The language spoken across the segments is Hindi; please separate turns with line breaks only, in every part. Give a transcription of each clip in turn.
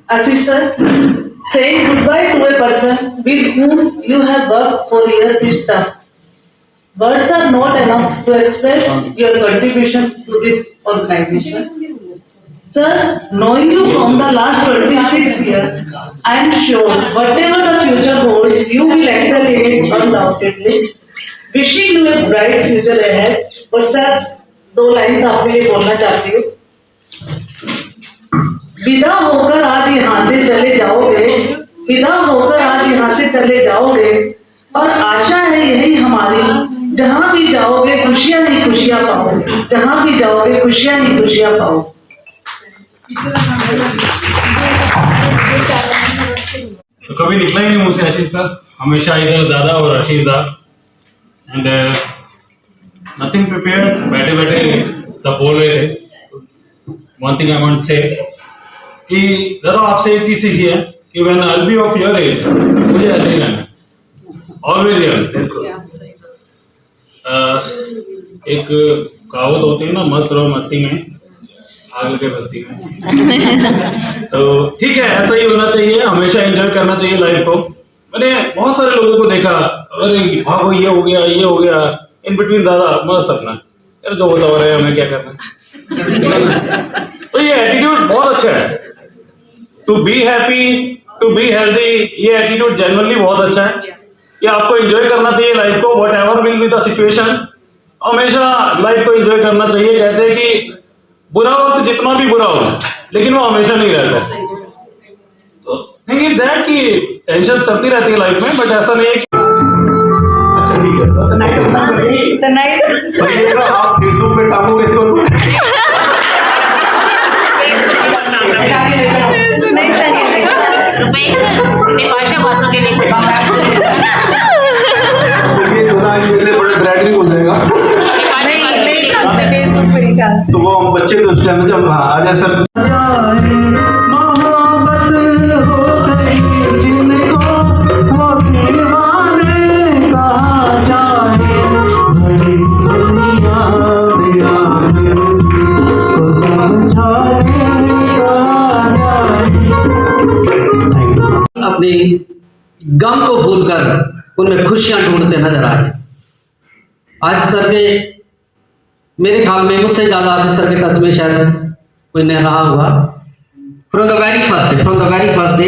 Ashish sir, saying goodbye to a person with whom you have worked for years is tough. Words are not enough to express your contribution to this organization. Sir, knowing you from the last 26 years, I am sure whatever the future holds, you will excel in it undoubtedly. Wishing you a bright future ahead. और सर 2 लाइन्स आपके लिए बोलना चाहती हूँ। विदा होकर आज यहाँ से चले जाओगे, विदा होकर आज यहाँ से चले जाओगे, और आशा है यही हमारी, जहाँ भी जाओगे खुशियाँ ही खुशियाँ पाओगे, जहाँ भी जाओगे खुशियाँ ही खुशियाँ पाओगे।
तो कभी निकला ही नहीं मुझसे आशीष सर, हमेशा इधर दादा और आशीष दा एंड नथिंग प्रिपेयर्ड, बैठे बैठे सब बोल रहे थे। One thing I want say कि दादा आपसे एक चीज सीखी है कि when I be of your age, मुझे ऐसे ही रहना, ऑलवेज यंग। एक कहावत होती है ना, मस्त रहो मस्ती में आग लगे बस्ती में। तो ठीक है, ऐसा ही होना चाहिए, हमेशा एंजॉय करना चाहिए लाइफ को। मैंने बहुत सारे लोगों को देखा, अरे भागो ये हो गया ये हो गया, इन बिटवीन दादा मस्त अपना यार जो होता हो रहा है, हमें क्या करना। तो ये एटीट्यूड बहुत अच्छा है, to be happy, to be healthy, ये एटीट्यूड जनरली बहुत अच्छा है। ये आपको एंजॉय करना चाहिए लाइफ को, what ever will be the situations, हमेशा लाइफ को एंजॉय करना चाहिए। कहते हैं कि बुरा वक्त जितना भी बुरा हो, लेकिन वो हमेशा नहीं रहता। तो थिंग इज दैट कि टेंशन चलती रहती है लाइफ में, बट ऐसा नहीं है कि अच्छा ठीक है आप फेसबुक पे टापू कैसे करो तो वो हम बच्चे तो उस टाइम जब आ जाए सर मोहब्बत हो गई जिनको वो दीवाने कहा जाए, भरी दुनिया दीवाने को समझाने कहा जाए।
अपनी गम को भूलकर उनमें खुशियां ढूंढते नजर आए। आज सर के मेरे ख्याल में मुझसे ज़्यादा आशीष सर के टच में शायद कोई नहीं रहा हुआ। From the very first day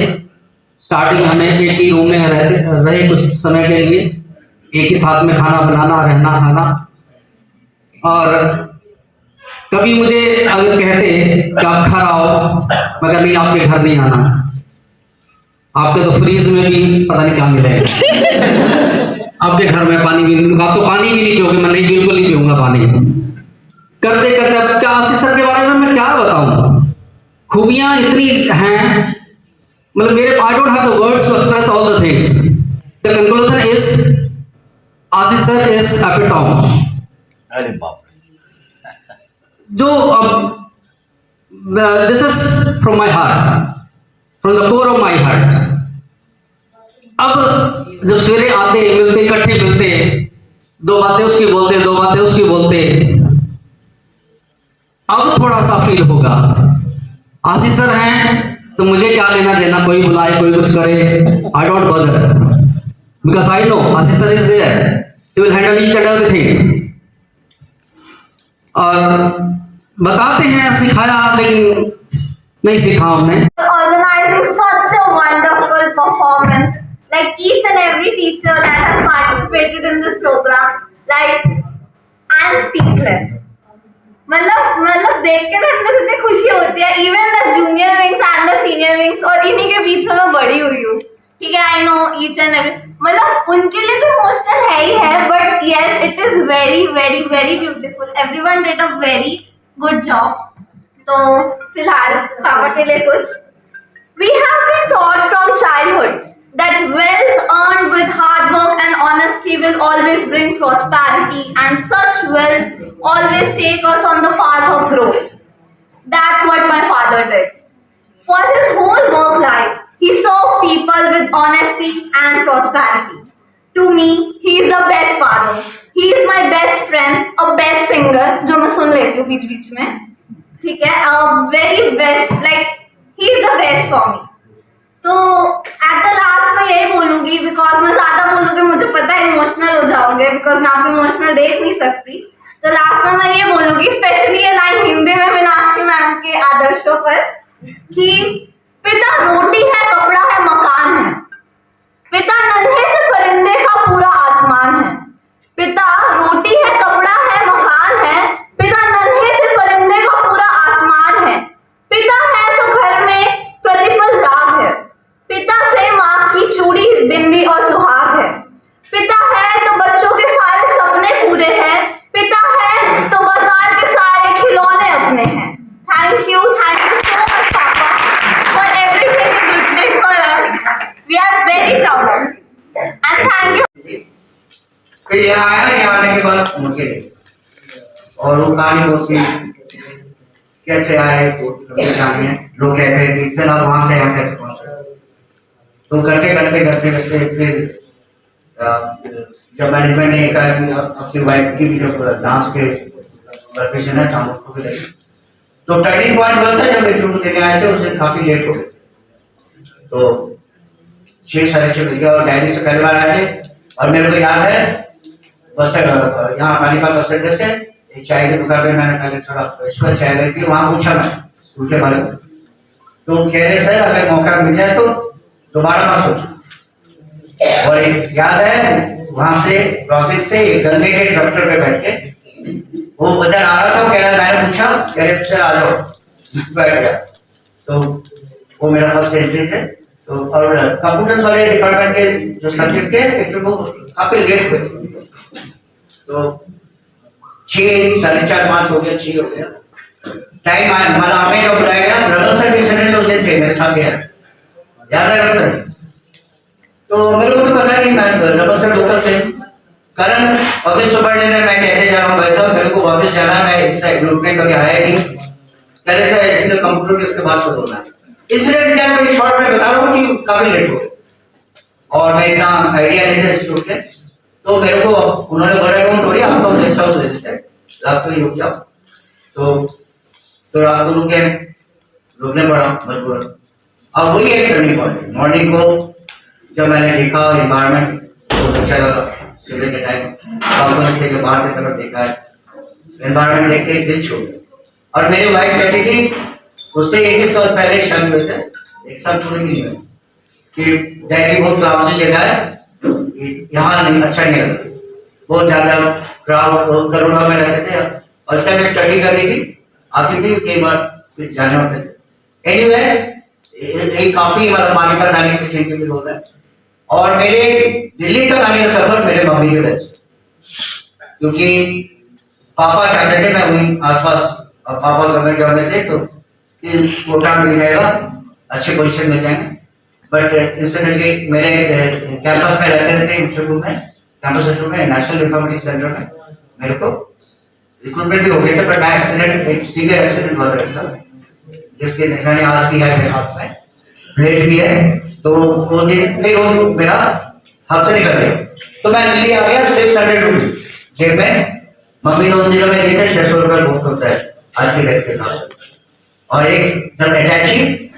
starting हमें एक ही रूम में रहे कुछ समय के लिए, एक ही साथ में खाना बनाना, रहना खाना। और कभी मुझे अगर कहते कि आप घर आओ, मगर नहीं, आपके घर नहीं आना, आपके तो फ्रीज में भी पता नहीं क्या मिलेगा। आपके घर में पानी भी नहीं, आप तो पानी भी नहीं पियोगे। मैं नहीं, बिल्कुल नहीं पीऊंगा पानी। करते करते अब क्या आशीष सर के बारे में मैं क्या बताऊं, खूबियां इतनी हैं, मतलब मेरे I don't have the words to express all the things. The conclusion is Ashish sir is epitome.
अरे बाप रे,
जो this is from my heart, from the core of my heart. अब जब सवेरे आते मिलते, इकट्ठे मिलते, 2 बातें उसकी बोलते, 2 बातें उसकी बोलते, अब थोड़ा सा फील होगा। आशीष सर हैं तो मुझे क्या लेना देना, कोई बुलाए कोई कुछ करे, I don't bother, because I know Ashish sir is there, he will handle each and everything. और बताते हैं सिखाया, लेकिन नहीं सिखा हमने।
Organizing such a wonderful performance, like each and every teacher that has participated in this program, like I'm speechless. मतलब देख के ना अंदर से इतनी खुशी होती है। Even the junior wings and the senior wings, और इन्हीं के बीच में मैं बड़ी हुई हूँ, ठीक है। I know each and every, मतलब उनके लिए तो इमोशनल है ही है, but yes it is very very very beautiful. Everyone did a very good job. तो फिलहाल पापा के लिए कुछ, we have been taught from childhood that wealth earned with hard work and honesty will always bring prosperity, and such wealth always take us on the path of growth. That's what my father did. For his whole work life, he served people with honesty and prosperity. To me, he is the best father. He is my best friend, a best singer, जो मैं सुन लेती हूँ बीच बीच में, ठीक है, very best, like he is the best for me. तो एट द लास्ट मैं यही बोलूंगी, बिकॉज मैं ज्यादा बोलूंगी मुझे पता है इमोशनल हो जाओगे, बिकॉज मैं आप इमोशनल देख नहीं सकती। तो लास्ट में मैं ये बोलूंगी, स्पेशली ये लाइन हिंदी में मीनाक्षी मैम के आदर्शों पर, कि पिता रोटी है, कपड़ा है, मकान है, पिता नन्हे से परिंदे का पूरा आसमान है। पिता रोटी है, कपड़ा है, मकान है, पिता नन्हे से परिंदे का पूरा आसमान है। पिता है तो घर में प्रतिपल राग है, पिता से माँ की चूड़ी, बिंदी और सुहाग है। पिता है तो बच्चों के सारे सपने पूरे हैं, पिता है तो बाजार के सारे खिलौने अपने हैं। थैंक यू सो मच पापा for everything you did for us. We are very proud of you and thank you.
फिर यहाँ आया, यहाँ आने के बाद मुड़ के गए। और वो कहानी बहुत सी कैसे आए जाने लोग कहते हैं कि चल आप वहाँ से यहाँ कैसे पहुँचे। तो करते करते करते करते फिर जब मैनेजमेंट ने कहा कि अपनी वाइफ की भी जब डांस के प्रोफेशन है हम उसको भी लगे, तो टर्निंग पॉइंट हुआ था जब इंटरव्यू देने आए थे, उससे काफी लेट हो गए। तो 6 साढ़े 6 बजे और डैडी से पहली बार आए थे। और मेरे को याद है बस यहाँ कालीपाल बस अड्डे से एक चाय की दुकान पे मैंने पहले थोड़ा फ्रेश चाय गई थी, वहाँ पूछा मैं स्कूल के बारे में, तो कह रहे सर अगर मौका मिल जाए तो दोबारा मत सोचो। और एक याद है वहां से प्रोसेस से गंगे के डॉक्टर पे बैठ के वो बदल आ रहा था, कह रहा मैंने पूछा, कह रहे सर आ जाओ, बैठ गया। तो वो मेरा फर्स्ट एंट्री थे। तो और कंप्यूटर्स वाले डिपार्टमेंट के जो सब्जेक्ट थे वो काफी लेट हुए, तो 6 साढ़े 4 5 हो गया, 6 हो गया टाइम आया। मतलब हमें जब बुलाया गया, रघु सर भी इंसिडेंट उस दिन थे मेरे साथ, याद है रघु सर? तो मेरे को भी पता नहीं, मैं रघु सर लोकल थे। करण ऑफिस सुपरवाइजर मैं कहते जा रहा हूँ भाई साहब मेरे को ऑफिस जाना है, इस ग्रुप में कभी आया नहीं, कह रहे सर इसलिए कंप्यूटर के इसके बाद शुरू होना है। इंसिडेंट क्या है शॉर्ट में बता रहा हूँ कि काफी लेट हो गए और मैं इतना आइडिया नहीं था इंस्टीट्यूट के। तो मेरे को उन्होंने बोला कि थोड़ी आपको अच्छा हो आप तो रुक जाओ। तो रात को रुकने पड़ा मजबूर। अब वही एक टर्निंग पॉइंट। मॉर्निंग को जब मैंने देखा एनवायरमेंट बहुत अच्छा लगा, सुबह के टाइम कंपनी से बाहर की तरफ देखा है, एनवायरमेंट देख के दिल छू गया। और मेरी वाइफ कहती थी उससे 1 साल पहले शादी हुए थे, 1 साल पूरे नहीं हुए, कि डैडी बहुत क्लाउडी जगह है, यहाँ नहीं अच्छा नहीं लगता, बहुत ज्यादा क्राउड करोड़ों में रहते थे। और उस टाइम स्टडी कर रही थी, आती थी कई बार फिर जाने होते थे। एनीवे काफी मतलब मानी पर आने के पीछे भी होता है। और मेरे दिल्ली तक आने का सफर मेरे मम्मी की वजह से, क्योंकि पापा चाहते थे मैं वहीं आसपास, और पापा गवर्नमेंट जॉब में थे तो कोटा मिल जाएगा, अच्छे पोजीशन मिल जाएंगे। बट इंसिडेंटली मेरे कैंपस में रहते थे इंस्टीट्यूट में, कैंपस इंस्टीट्यूट में नेशनल इंफॉर्मेटिक्स सेंटर में मेरे को रिक्रूटमेंट भी हो गया था। बट मैं एक्सीडेंट एक सीवियर एक्सीडेंट हुआ था जिसके निशानी आज भी है मेरे हाथ में, ब्लेड भी है। तो वो दिन फिर वो मेरा हाथ से निकल गया, तो मैं दिल्ली आ गया। 600 रुपये जेब में, मम्मी ने उन दिनों में दिए थे 600 रुपये बहुत होता है आज के रेट के साथ। और एक अटैची